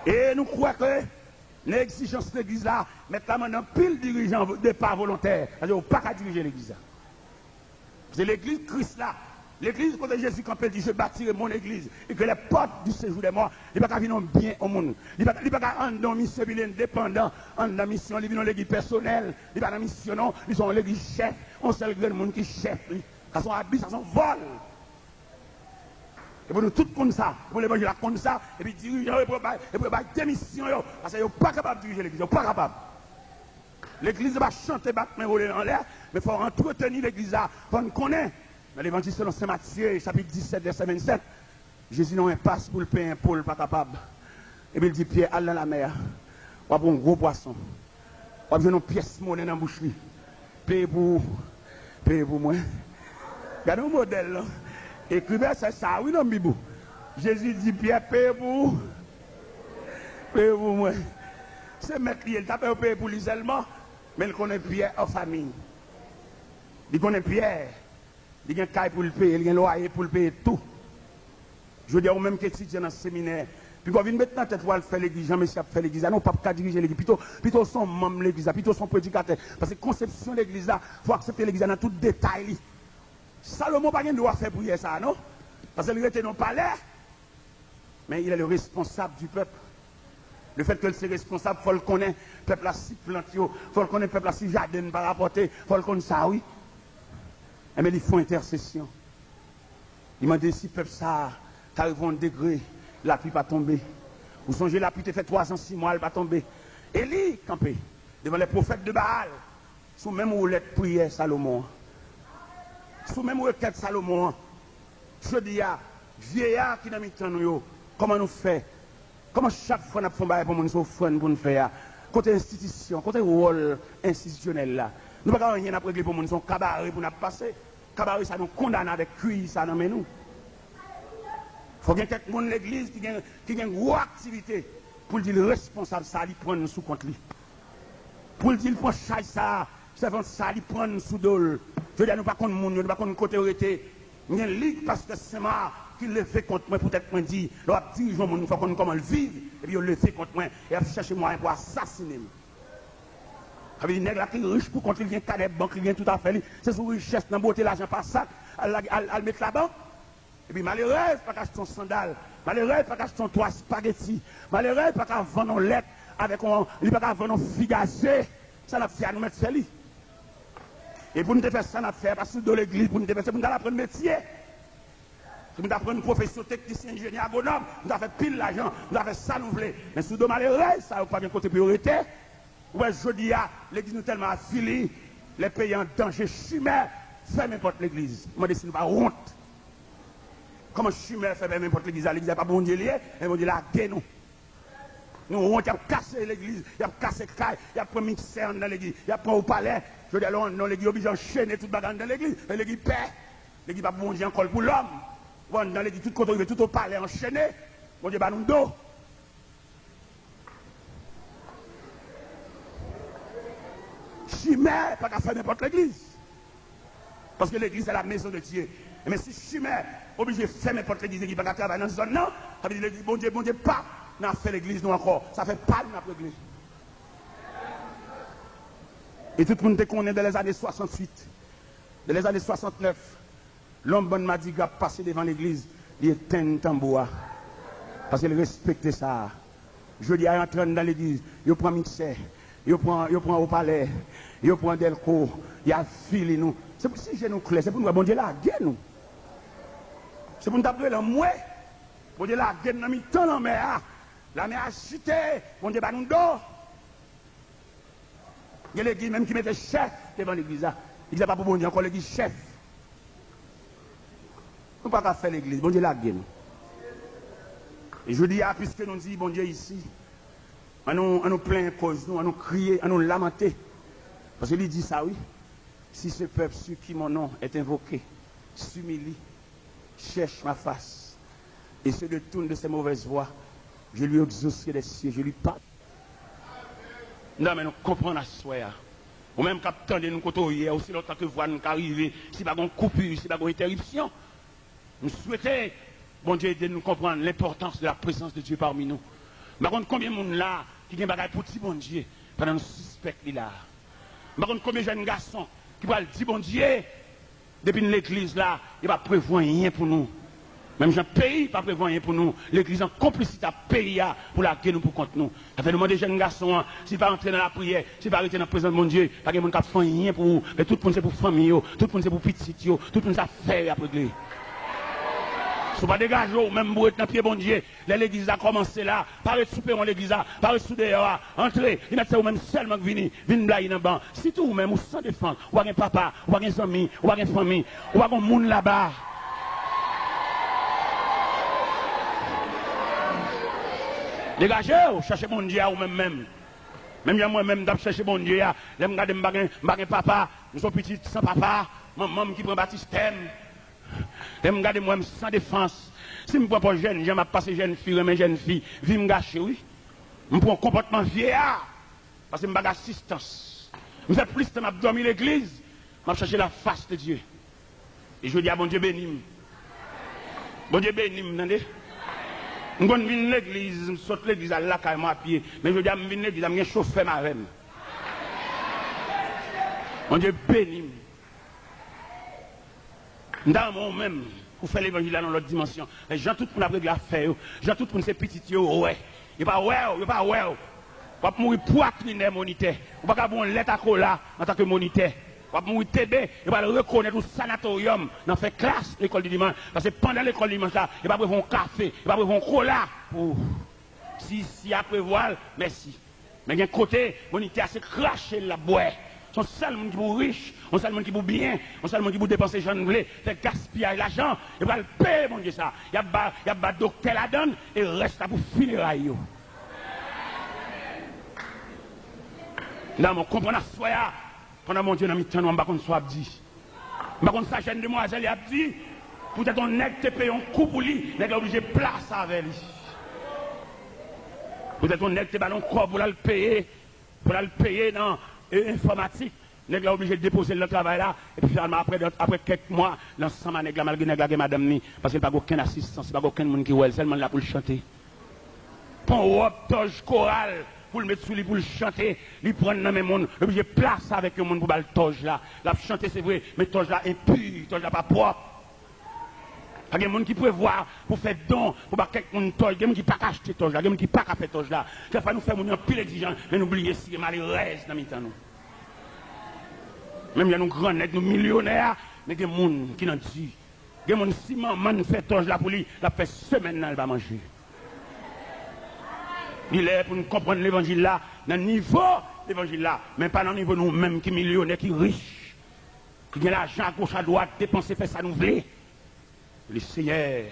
Et nous croyons que l'exigence de l'église là, mettre maintenant pile dirigeant de pas volontaire. C'est-à-dire, on ne peut pas diriger l'église là. C'est l'église Christ là. L'église, quand Jésus campé dit, je bâtirai mon église. Et que les portes du séjour des morts, il ne va pas venir bien au monde. Il ne va pas en dans mission, il est indépendant. En dans mission, il vient dans l'église personnelle. Il va dans mission, non. Ils sont l'église chef. On sait le grand monde qui chef. Ça son habit, ça son vol. Et pour nous tous comme ça, pour l'évangile comme ça, et puis dirigeants, et pour démission, parce qu'ils ne sont pas capables de diriger l'église, ils ne sont pas capables. L'église va chanter, battre main voler en l'air, mais il faut entretenir l'église là, il faut nous connaître. Dans l'évangile selon Saint Matthieu, chapitre 17, verset 27, Jésus n'a un passe pour le pain, pour le pas capable. Et puis il dit, Pierre, allez dans la mer, on va prendre un gros poisson, on va faire une pièce monnaie dans la bouche. Payez pour moi. Regardez un modèle là. Écrivez c'est ça, oui, non, Bibou. Jésus dit, Pierre, paye pour moi. C'est mettre il t'a payé pour lui seulement, mais il connaît Pierre en famille. Il connaît Pierre. Il y a un caille pour le payer, il y a un loyer pour le payer tout. Je veux dire, même qu'étudiant dans le séminaire. Puis quand on vient mettre dans la tête, faire l'église, Jean-Messie a fait l'église, non, pas diriger l'église, plutôt son membre l'église, plutôt son prédicateur. Parce que conception de l'église, il faut accepter l'église dans tout détail. Salomon n'a pas de droit à faire prier ça, non? Parce qu'il était dans le palais, mais il est le responsable du peuple. Le fait que c'est responsable, il faut le connaître. Le peuple a si planté, il faut le connaître, le peuple a si jardin par rapporter, il faut le connaître ça, oui. Mais ils font intercession. Ils m'ont dit si le peuple ça, arrive à un degré, la pluie va tomber. Vous songez, la pluie fait 306 mois, elle va tomber. Élie, campé, devant les prophètes de Baal, sous même roulette prière Salomon. Sous même requête Salomon. Je dis à vieillard qui n'a mis temps nous, comment nous fait? Comment chaque fois nous faisons pour nous offrir pour nous faire? Côté institution, côté rôle institutionnel là. Nous ne pouvons pas rien régler pour nous, son cabaret pour nous passer. Cabaret, ça nous condamne avec cuir, ça nous met nous. Il faut que quelqu'un de l'église qui a une grosse activité pour dire le responsable, ça, il prend sous compte lui. Pour dire, il prend chaque ça, ça, il prend sous dol. Je veux dire, nous ne pouvons pas contre le monde, nous ne pouvons pas contre côté arrêté. Il y a une ligue parce que c'est moi qui le fait contre moi, peut-être moi dit, il va dire, il faut qu'on comment le vivre, et puis il le fait contre moi, et il va chercher moyen pour assassiner. Ça veut dire, nègre là qui est riche pour contre, il vient cadet banque, il vient tout à fait, c'est sous richesse, dans beauté, l'argent par sac, à le mettre là-bas. Et puis malheureux, pas qu'acheter ton sandal, malheureux, pas qu'acheter ton 3 spaghettis, malheureux, pas qu'à vendre un lait, avec un, il pas qu'à vendre un figacé, ça l'a fait à nous mettre sur lui. Et pour nous faire ça, nous faire parce que de l'église, pour nous faire ça, pour nous apprendre métier. Pour nous apprendre une profession technicien, ingénieur, bonhomme, nous avons fait pile l'argent, nous avons fait ça, nous voulons. Mais sous de malheureux, ça n'a pas bien côté priorité. Ouais, je dis, l'église nous tellement affilée, les pays en danger, chimère, fait n'importe l'église. Moi, je ne pas honte. Comment chimère fait n'importe l'église, l'église n'est pas bon Dieu lié, et bon Dieu l'a gué nous. Nous, on a cassé l'église, il a cassé le caille, il a pris mixeur dans l'église, il a pris au palais. Je veux dire, non, l'église oblige à enchaîner toute bagarre dans l'église, et l'église paie. L'église pas bon Dieu encore pour l'homme. Bon, dans l'église, tout côté, tout au palais enchaîné, bon Dieu, nous dos. Chimère, pas qu'à faire n'importe l'église. Parce que l'église, c'est la maison de Dieu. Mais si chimère, obligé de faire n'importe l'église, l'église, pas qu'à travailler dans cette zone, non, ça veut dire, bon Dieu, pas, n'a fait l'église, nous encore. Ça fait pas de notre église. Et tout le monde te connaît dans les années 68, dans les années 69, l'homme bon Madiga passé devant l'église, il éteint un tambour. Parce qu'il respectait ça. Je dis, il entre dans l'église, il prend mixeur. Il prend au palais, il prend Delco, il a filé nous. C'est pour si j'ai nous clair, c'est pour nous, bon Dieu, la guerre nous. C'est pour nous taper le mouet. Bon Dieu, la guerre nous a mis tant dans la mer. La mer a chuté, bon Dieu, nous dos. Il y a l'église même qui mettait chef devant l'église. Il disait pas pour bon Dieu, encore l'église chef. Nous ne pouvons pas faire l'église. Bon Dieu la gueule. Et je dis, puisque nous disons, bon Dieu ici, on nous plaint cause, on nous crier, on nous lamenter. Parce qu'il dit ça, oui. Si ce peuple sur qui mon nom est invoqué, s'humilie, cherche ma face, et se détourne de ses mauvaises voies, je lui exaucerai des cieux, je lui parle. Non, mais nous comprenons la soirée. Ou même quand nous côtoyer, aussi longtemps que voix nous arriver, si pas une coupure, si pas une interruption. Nous souhaitons, bon Dieu, de nous comprendre l'importance de la présence de Dieu parmi nous. Mais combien de monde là qui ont des bagages pour dire bon Dieu pendant nous suspectons là. Mais combien de jeunes garçons qui vont dire bon Dieu depuis l'église là, il va prévoir rien pour nous. Même un pays pas prévoir rien pour nous. L'église en complicité à pays pour la guerre nous pour contre nous. Ça fait demander jeunes garçons, s'ils ne vont pas entrer dans la prière, s'ils ne vont pas arrêter dans la présence de mon Dieu, pas que mon cap fait rien pour vous. Mais tout le monde c'est pour famille, tout le monde c'est pour petit, tout le monde c'est faire après l'église. Si vous ne dégagez pas, même pour être dans le pied bon Dieu, l'église a commencé là, par être souper en l'église, par être souper dehors, entrer, il y a vous même seulement qui viennent blaguer dans le banc. Si tout même, ou sans défense, ou un papa, ou un ami, ou une famille, ou un monde là-bas. Dégagez, cherchez mon Dieu ou même. Même moi-même, je cherche mon Dieu, je regarde mon papa, nous sommes petits sans papa, maman qui prend baptistème. Je regarde moi-même sans défense. Si je ne prends pas jeune, je vais passer jeune fille, mais jeune fille, vie me gâcher, oui. Je prends un comportement vieillard, parce que je n'ai pas d'assistance. Je fais plus de temps à dormir l'église, je cherche la face de Dieu. Et je dis à bon Dieu béni. Bon Dieu béni, vous entendez? Je viens de l'église, je saute l'église à la caille à pied. Mais je dis à l'église, je suis chauffeur ma reine. Mon Dieu béni. Dans mon même, pour faire l'évangile dans l'autre dimension. Les gens, tout le monde a pris la faire. Les gens, tout le monde c'est petit, ouais. Il n'y a pas ouais, il n'y a pas ouais. On va mourir poitrinaire moniteur. On va pas avoir une lettre à cola en tant que moniteur. On va mourir TB, il va le reconnaître au sanatorium, dans fait classe l'école du dimanche. Parce que pendant l'école du dimanche, il va prévoir un café, il va prévoir un cola. Si après voile, merci. Mais il y a un côté, moniteur, c'est cracher la boîte. Son seul monde qui est riche, son seul monde qui est bien, son seul monde qui peut dépenser j'en voulais, fait gaspiller l'argent, il va le payer, mon Dieu, ça. Il y a un docteur la donne et reste là pour funérailles. Là, on comprend la soya. Pendant mon Dieu, dans le temps, on ne va pas soit dit. Je ne sais pas si jeune demoiselle a dit, peut-être on n'est pas payé un coup pour lui, on est obligé de placer avec lui. Peut-être on n'est pas un corps pour le payer dans l'informatique. On est obligé de déposer le travail là, et puis finalement, après quelques mois, l'ensemble de nègres, malgré nègres, madame, parce qu'il n'y a pas aucun assistance, il n'y a pas aucun monde qui est seulement là pour le chanter. Pour un toge chorale. Pour le mettre sous lui, pour le chanter, lui prendre dans mes mondes, obligé de place avec le monde pour le toge là. La chanter c'est vrai, mais toge là impur, toge là pas propre. Il y a des gens qui peuvent voir pour faire don, pour pas quelqu'un toge, il y a des gens qui ne peuvent pas acheter toge là, il y a des gens qui ne peuvent pas faire toge là. Ça fait nous faire un pile exigeant, mais n'oubliez si malheureuse dans le temps nous. Même il y a nos grands nègres, nos millionnaires, mais il y a des gens qui n'ont dit. Il y a des gens qui si maman fait toge là pour lui, la fait semaine là, il va manger. Il est pour nous comprendre l'évangile là, dans le niveau de l'évangile là, mais pas dans le niveau nous-mêmes qui millionnaires, qui riches, qui ont l'argent à gauche à droite, dépenser, faire ça nous voulait. Le Seigneur,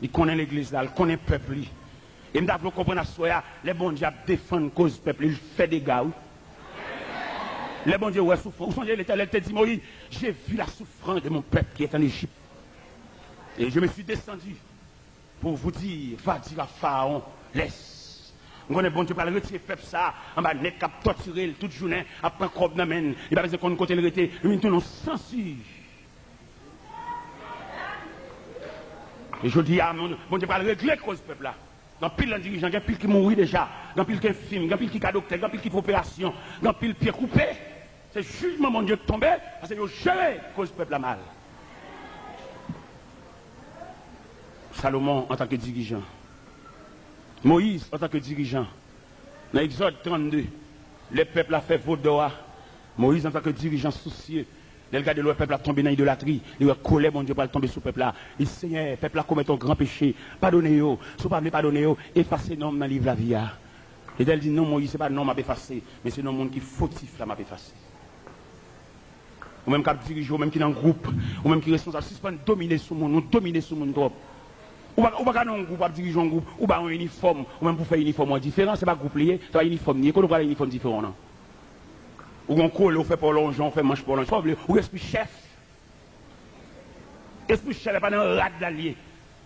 il connaît l'église là, il connaît le peuple. Et nous devons comprendre à soi, les bons dieux défendent cause du peuple, il fait des gars. Les bons dieux, ouais, souffrent. Vous songez, l'Éternel te dit, Moïse, j'ai vu la souffrance de mon peuple qui est en Égypte. Et je me suis descendu pour vous dire, va dire à Pharaon, laisse. On connaît bon Dieu pour le retirer peuple ça, on va net cap torturer toute journée, après un crop d'amène, il va dire qu'on côté le retirer, nous nous censure. Et je dis à mon Dieu pour le régler cause peuple là. Dans pile de dirigeants, il y a pile qui mourit déjà, dans pile qui film, il y a pile qui a docteur, il y a pile qui fait opération, dans pile pied coupé. C'est jugement mon Dieu de tomber, parce que vous gérez cause peuple là mal. Salomon en tant que dirigeant. Moïse, en tant que dirigeant, dans Exode 32, le peuple a fait faute de roi. Moïse, en tant que dirigeant soucieux, le gars de le peuple a tombé dans l'idolâtrie, il a collé, mon Dieu, pour tomber sur le peuple là. Il dit, Seigneur, le peuple a commis un grand péché, pardonnez-vous, si vous ne pouvez pas pardonner, effacez nom dans le livre de la vie. Et elle dit, non, Moïse, ce n'est pas non m'a effacé, mais c'est non monde qui fautif là m'a effacé. ou même qui dirige, ou même qui est dans le groupe, ou même qui est responsable, si c'est dominer sur le monde, nous dominer sur le monde trop. Ou pas dans un groupe, ou diriger un groupe, ou pas un uniforme, ou même pour faire un uniforme différent, c'est pas groupe lié, c'est pas uniforme lié, qu'on voit un uniforme différent, non. Ou on colle, on fait pour l'ongeon, on fait manche pour l'ongeon, ou esprit chef. Esprit chef n'est pas dans le rad d'allié,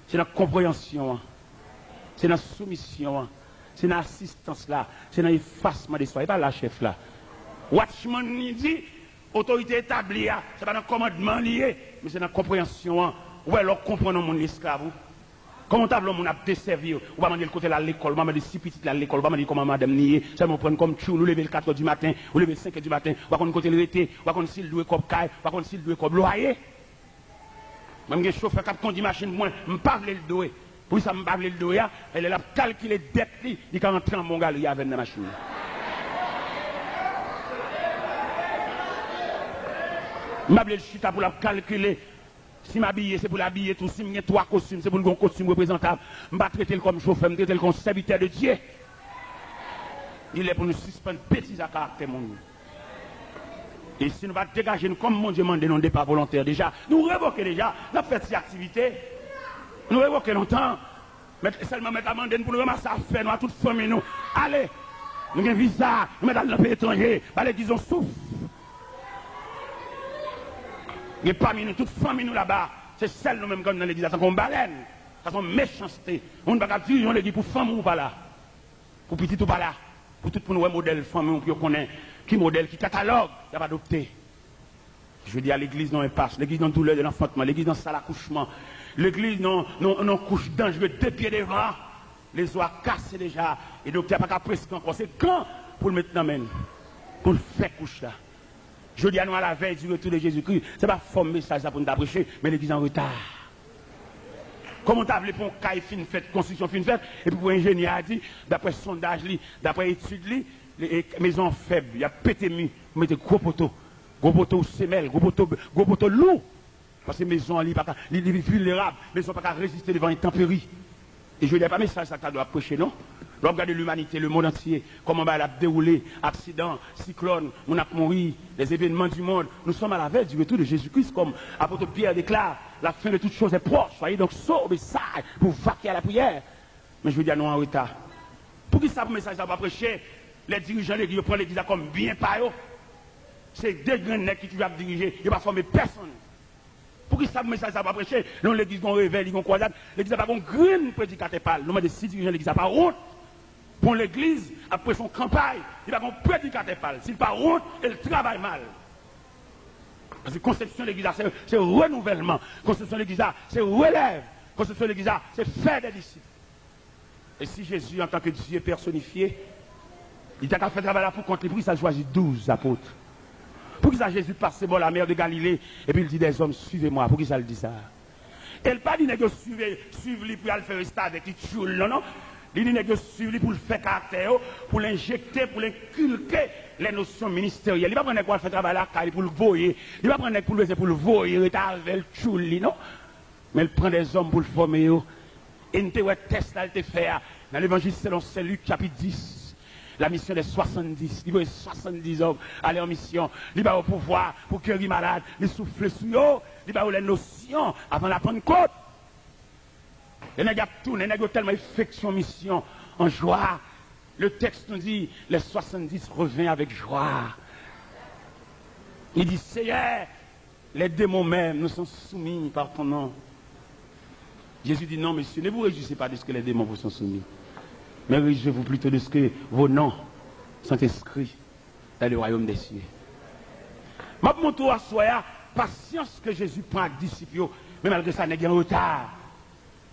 c'est dans la compréhension, c'est dans la soumission, c'est dans l'assistance là, c'est dans l'effacement des soins, et pas la chef là. Watchman dit, autorité établie, c'est pas dans le commandement lié, mais c'est dans la compréhension, où alors comprendre mon esclave. Comment t'as l'homme a desservi, ou va demander le côté de l'école, ou va demander si petite l'école, ou va demander comment madame nier, ça me prend comme chou, nous lever le 4h du matin, ou lever le 5h du matin, ou va qu'on côté le rété, ou va qu'on s'il doit comme caille, ou va qu'on s'il doit comme loyer. Même les chauffeurs qui conduit machine moi, me parle le doué. Pour ça me parle le doué, elle a calculé dette il quand entrer en mon galerie avec la machine. Je le chita pour la calculer. Si m'habiller, c'est pour l'habiller tout. Si j'ai 3 costumes, c'est pour le costume représentable. Je ne vais pas traiter comme chauffeur, je vais traiter comme serviteur de Dieu. Il est pour nous suspendre bêtises à caractère mon Dieu. Et si nous ne va dégager nous comme mon Dieu demande non départ volontaire déjà, nous révoquons déjà, nous avons fait ces activités. Nous révoquons longtemps. Mais seulement mettre à mander pour nous ramasser à faire, nous à toute famille nous. Allez, nous avons un visa, nous mettons dans le pays étranger, allez, disons souffle. Et parmi nous, toute famille nous là-bas, c'est celle nous-mêmes comme dans l'église, ça qu'on baleine, ça son méchanceté. On ne va pas dire l'église pour femme ou pas là, pour petit ou pas là, pour tout pour nous un modèle femme, pour qu'on ait qui modèle, qui catalogue, il n'y a pas adopté. Je dis à l'église non impasse, l'église non douleur de l'enfantement, l'église non salle accouchement, l'église non couche dangereux, 2 pieds devant, les oies cassées déjà, et donc il n'y a pas qu'à presque encore, c'est quand pour le mettre dans la main, pour le faire couche là. Je dis à nous à la veille du retour de Jésus-Christ, ce n'est pas un message pour nous prêcher, mais l'église en retard. Comment tu as appelé pour un caille fin fait, construction fin faite, et puis pour un ingénieur a dit, d'après sondage, d'après étude, les maisons faibles, il y a pété mi, vous mettez gros poteau semelle, gros poteau lourd. Parce que les maisons, les vulnérables, les maisons ne peuvent pas résister devant une tempérie. Et je ne dis pas, mais ça tu dois prêcher, non? Regarder l'humanité, le monde entier, comment elle a déroulé, accident, cyclone, on a mouru, les événements du monde. Nous sommes à la veille du retour de Jésus-Christ, comme l'apôtre Pierre déclare, la fin de toutes choses est proche. Soyez donc sourds et sages pour vaquer à la prière. Mais je veux dire, nous en retard. Pour qui ça, pour message, ça va prêcher? Les dirigeants de l'église prennent l'église comme bien par eux. C'est des grands nègres qui doivent diriger, ils ne vont pas former personne. Pour qui ça, pour message, ça va prêcher? Nous, l'église, on réveille, on croisade, l'église n'a pas un grand prédicateur parle. Nous, des 6 dirigeants de l'église, n'a pas honte. Pour l'église, après son campagne, il va qu'on prédicateur parle. S'il pas honte, elle travaille mal. Parce que conception de l'église, c'est renouvellement. Conception de l'église, c'est relève. Conception de l'église, c'est faire des disciples. Et si Jésus, en tant que Dieu personnifié, il t'a fait travailler pour contre lui, ça choisit 12 apôtres. Pour qui ça Jésus passe bon la mer de Galilée, et puis il dit des hommes, suivez-moi. Pour qui ça le dit ça? Elle pas dit que suivez-lui pour aller faire un stade avec les non, non. Il dit que suivez-lui pour le faire caractère, pour l'injecter, pour l'inculquer les notions ministérielles. Il ne va pas prendre quoi faire travailler la caille pour le voyer. Il ne va pas prendre pour le voyer, avec le chouli, non. Mais il prend des hommes pour le former. Et il te test là, il te fait. Dans l'évangile selon Saint Luc, chapitre 10. La mission des 70, il veut 70 hommes aller en mission. Il va au pouvoir pour guérir malade, il souffle sur eux, il va les notions avant la Pentecôte. Les nègres tournent, les nègres tellement effectuent mission en joie. Le texte nous dit, les 70 revient avec joie. Il dit, Seigneur, les démons même nous sont soumis par ton nom. Jésus dit, non, monsieur, ne vous réjouissez pas de ce que les démons vous sont soumis. Mais réjouissez-vous plutôt de ce que vos noms sont inscrits dans le royaume des cieux. Je montre à soi, patience que Jésus prend avec les disciples, mais malgré ça, il y a un retard.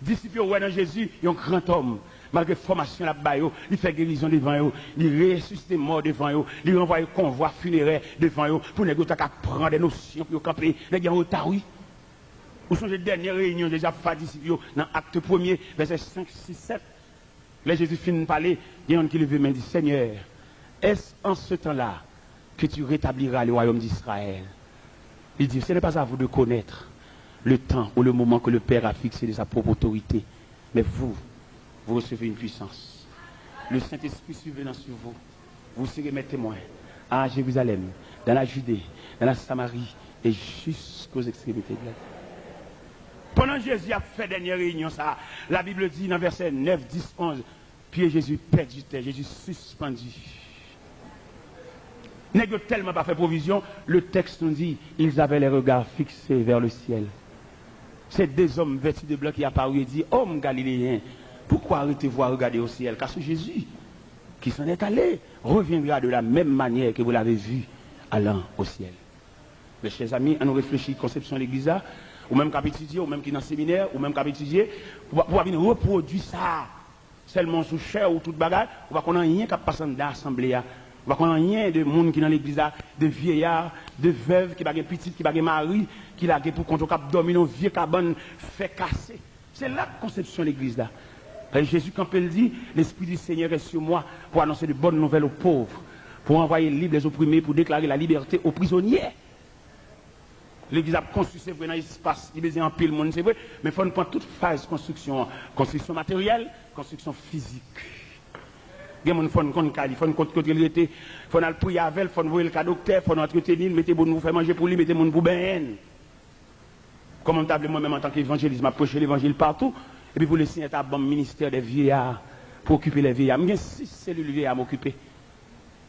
Les disciples, ouais, dans Jésus, il y a un grand homme. Malgré la formation là-bas, il fait guérison devant eux, il ressuscite les morts devant eux, il renvoie un convoi funéraire devant eux, pour les gens prendre des notions pour camper. Il y a un retard, oui. Vous songez la dernière réunion déjà pour faire disciples dans l'acte 1er, verset 5, 6, 7. Là, Jésus finit de parler, il y a un qui lève main et dit, Seigneur, est-ce en ce temps-là que tu rétabliras le royaume d'Israël? Il dit, ce n'est pas à vous de connaître le temps ou le moment que le Père a fixé de sa propre autorité, mais vous recevez une puissance. Le Saint-Esprit survenant sur vous, vous serez mes témoins à Jérusalem, dans la Judée, dans la Samarie et jusqu'aux extrémités de la terre. Pendant que Jésus a fait dernière réunion, ça, la Bible dit dans verset 9, 10, 11, puis Jésus perdu terre, Jésus suspendu. N'est tellement pas fait provision, le texte nous dit, ils avaient les regards fixés vers le ciel. C'est des hommes vêtus de blanc qui apparus et dit, hommes galiléens, pourquoi arrêtez-vous à regarder au ciel? Car ce Jésus qui s'en est allé reviendra de la même manière que vous l'avez vu allant au ciel. Mes chers amis, on nous réfléchit conception de l'église, ou même qu'à étudier, ou même qui est dans le séminaire, ou même qu'à étudier, pour venir reproduire ça, seulement sous chair ou toute bagarre, on va qu'on a rien qui passe dans l'assemblée. On va qu'on a rien de monde qui dans l'église, de vieillards, de veuves, qui baguent petites, qui baguent mari, qui la pour contre cap dormir dans vieux cabane fait casser. C'est la conception de l'église là. Et Jésus, quand il dit, l'Esprit du Seigneur est sur moi pour annoncer de bonnes nouvelles aux pauvres, pour envoyer libre les opprimés, pour déclarer la liberté aux prisonniers. L'église a construit, c'est vrai, dans l'espace, il y a un pile monde, c'est vrai, mais il faut prendre toute phase de construction, construction matérielle, construction physique. Il faut qu'on il faut qu'on il faut qu'on prier avec, il faut envoyer le cas docteur, il faut entretenir, mettez bon nous faire manger pour lui, mettez mon pour bien. Comme moi-même en tant qu'évangéliste, je prêche l'évangile partout, et puis pour laisser un bon ministère des vieillards, pour occuper les vieillards. J'ai 6 cellules vieillards à m'occuper.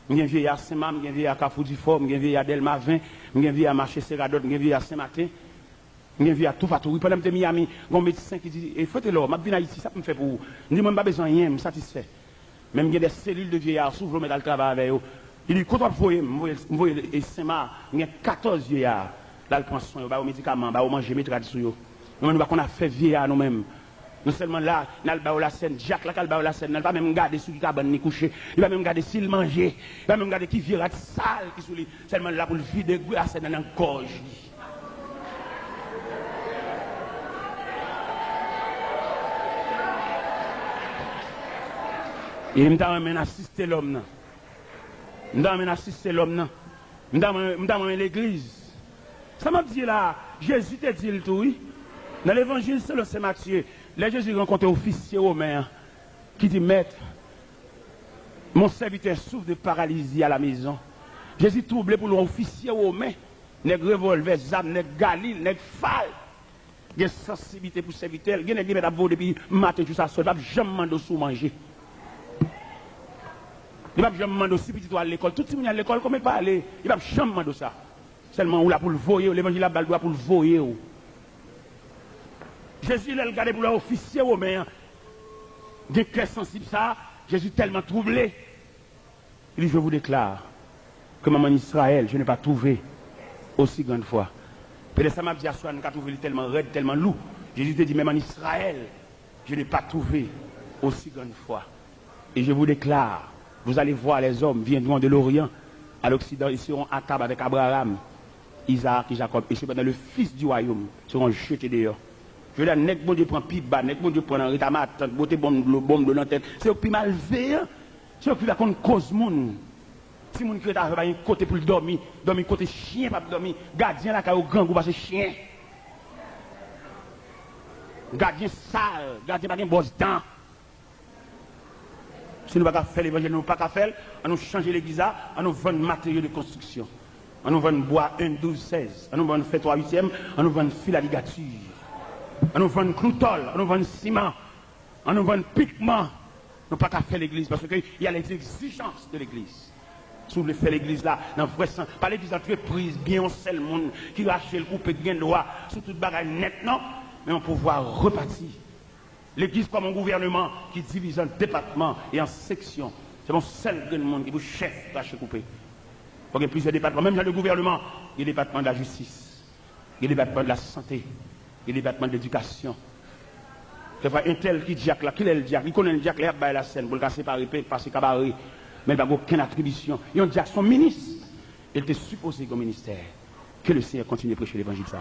J'ai un vieillard Saint-Mam, j'ai un vieillard Carrefour du Fort, j'ai un vieillard Delma 20, j'ai un vieillard Marché Serradot, j'ai un vieillard Saint-Martin, j'ai un vieillard tout partout. Pendant que je suis Miami, j'ai un médecin qui dit, il faut que là, je viens ici, ça me fait pour vous. Je dis, moi, je n'ai pas besoin de rien, je suis satisfait. Même il y a des cellules de vieillards, souvent, je mets le travail avec eux. Il dit, quand on voit, et Saint-Marc, il y a 14 vieillards. Là, il prend soin, il va aux médicaments, il va manger, mes traditions. Nous, on a fait vieillard nous-mêmes. Non seulement là, il va la scène, Jacques, là, il va la scène, il va même regarder sous qui cabane ni couché, il va même regarder s'il mangeait, il va même regarder qui vira de sale qui sous lui, seulement là pour le vider la scène dans la gorge. Et il m'a assisté l'homme. Il m'a assisté l'homme. Il m'a l'église. Ça m'a dit là, Jésus te dit le tout, oui. Dans l'évangile selon Saint Matthieu, là Jésus rencontre un officier romain qui dit, maître, mon serviteur souffre de paralysie à la maison. Jésus troublé pour l'officier romain, nèg revolver, zam, nèg galil, nèg fal. Il y a sensibilité pour serviteur, il y a des gens qui depuis matin jusqu'à soir, il n'y a jamais demandé sous manger. Il n'y a jamais demandé si petit à l'école, tout le monde à l'école, comment il va aller? Il n'y a jamais demandé ça. Seulement, on l'a pour le voyer, l'évangile a doit pour le voyer. Jésus l'a regardé pour l'officier romain. Des cœurs sensibles, ça, Jésus tellement troublé. Il dit, je vous déclare que maman Israël, je n'ai pas trouvé aussi grande foi. Peut-être ça m'a dit à soi, je n'ai trouvé tellement raide, tellement lourd. Jésus te dit, même en Israël, je n'ai pas trouvé aussi grande foi. Et je vous déclare, vous allez voir les hommes viendront de l'Orient à l'Occident, ils seront à table avec Abraham, Isaac et Jacob. Et cependant, le fils du royaume seront jetés dehors. Je veux dire, nek bon Dieu prend piba, nek bon Dieu prend un rythme, beauté bombe de la tête. C'est au plus mal fait, c'est au plus va qu'on cause moun. Si moun qui est à un côté pour dormir, dormir côté chien, pas dormir, gardien là, qui au grand goût, parce que chien. Gardien sale, gardien pas un boss dent. Si nous ne pouvons pas faire l'évangile, nous ne pouvons pas faire, on nous change l'église, on nous vend matériaux de construction. On nous vend bois 1, 12, 16. On nous vend fait 3, 8e, on nous vend fil à ligature. On nous vend cloutol, on nous vend ciment, on nous vend pigment. Nous ne pouvons pas faire l'église parce qu'il y a les exigences de l'église. Si vous voulez faire l'église là, dans le vrai sens, pas l'église entreprise, bien un seul monde qui rache le coupe et gain droit, sur toute bagaille net, non, mais on peut pouvoir repartir. L'église comme un gouvernement qui divise en départements et en sections. C'est mon seul grand monde qui vous chef rache coupé. Il y a plusieurs départements, même dans le gouvernement, il y a le département de la justice, il y a le département de la santé. Il y a le département de l'éducation. C'est vrai, un tel qui diacre là, qui est le diacre? Il connaît le diacre, il a la scène pour le casser par épée, passer cabaret, mais il n'a aucune attribution. Il y a un diacre, son ministre. Il était supposé comme ministère. Que le Seigneur continue de prêcher l'évangile ça.